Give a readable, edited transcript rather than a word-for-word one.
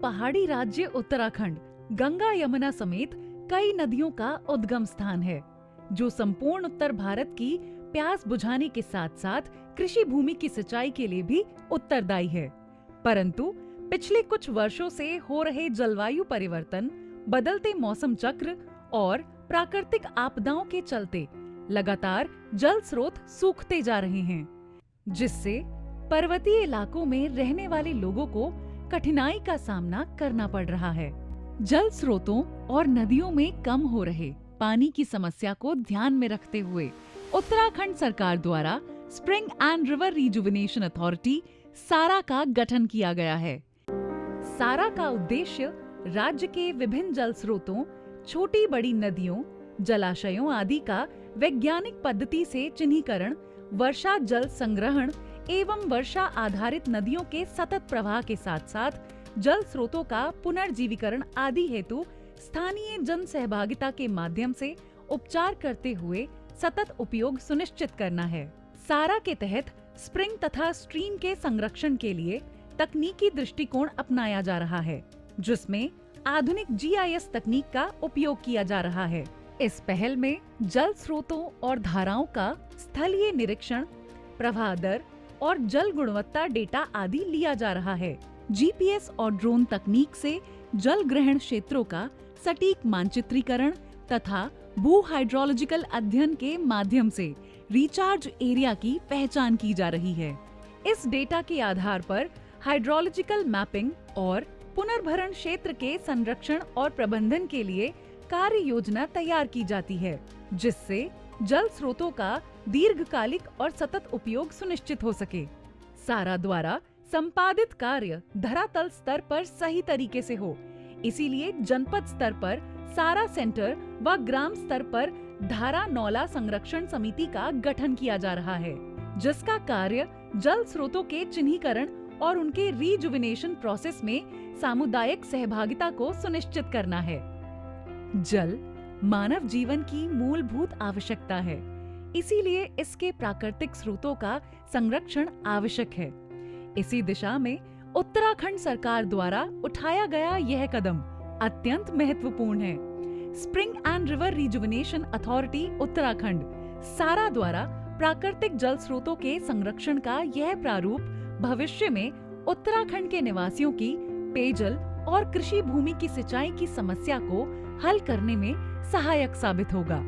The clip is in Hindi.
पहाड़ी राज्य उत्तराखंड गंगा यमुना समेत कई नदियों का उद्गम स्थान है, जो संपूर्ण उत्तर भारत की प्यास बुझाने के साथ साथ कृषि भूमि की सिंचाई के लिए भी उत्तरदायी है। परंतु पिछले कुछ वर्षों से हो रहे जलवायु परिवर्तन, बदलते मौसम चक्र और प्राकृतिक आपदाओं के चलते लगातार जल स्रोत सूखते जा रहे हैं, जिससे पर्वतीय इलाकों में रहने वाले लोगों को कठिनाई का सामना करना पड़ रहा है। जल स्रोतों और नदियों में कम हो रहे पानी की समस्या को ध्यान में रखते हुए उत्तराखंड सरकार द्वारा spring and river rejuvenation authority सारा का गठन किया गया है। सारा का उद्देश्य राज्य के विभिन्न जल स्रोतों, छोटी बड़ी नदियों, जलाशयों आदि का वैज्ञानिक पद्धति से चिन्हीकरण, वर्षा जल संग्रहण एवं वर्षा आधारित नदियों के सतत प्रवाह के साथ साथ जल स्रोतों का पुनर्जीवीकरण आदि हेतु स्थानीय जन सहभागिता के माध्यम से उपचार करते हुए सतत उपयोग सुनिश्चित करना है। सारा के तहत स्प्रिंग तथा स्ट्रीम के संरक्षण के लिए तकनीकी दृष्टिकोण अपनाया जा रहा है, जिसमें आधुनिक GIS तकनीक का उपयोग किया जा रहा है। इस पहल में जल स्रोतों और धाराओं का स्थलीय निरीक्षण, प्रवाह दर और जल गुणवत्ता डेटा आदि लिया जा रहा है। GPS और ड्रोन तकनीक से जल ग्रहण क्षेत्रों का सटीक मानचित्रीकरण तथा भू हाइड्रोलॉजिकल अध्ययन के माध्यम से रिचार्ज एरिया की पहचान की जा रही है। इस डेटा के आधार पर हाइड्रोलॉजिकल मैपिंग और पुनर्भरण क्षेत्र के संरक्षण और प्रबंधन के लिए कार्य योजना तैयार की जाती है, जिससे जल स्रोतों का दीर्घकालिक और सतत उपयोग सुनिश्चित हो सके। सारा द्वारा संपादित कार्य धरातल स्तर पर सही तरीके से हो, इसीलिए जनपद स्तर पर सारा सेंटर व ग्राम स्तर पर धारा नौला संरक्षण समिति का गठन किया जा रहा है, जिसका कार्य जल स्रोतों के चिन्हीकरण और उनके रिजुविनेशन प्रोसेस में सामुदायिक सहभागिता को सुनिश्चित करना है। जल मानव जीवन की मूलभूत आवश्यकता है, इसीलिए इसके प्राकृतिक स्रोतों का संरक्षण आवश्यक है। इसी दिशा में उत्तराखंड सरकार द्वारा उठाया गया यह कदम अत्यंत महत्वपूर्ण है। Spring and river rejuvenation authority Uttarakhand सारा द्वारा प्राकृतिक जल स्रोतों के संरक्षण का यह प्रारूप भविष्य में उत्तराखंड के निवासियों की पेयजल और कृषि भूमि की सिंचाई की समस्या को हल करने में सहायक साबित होगा।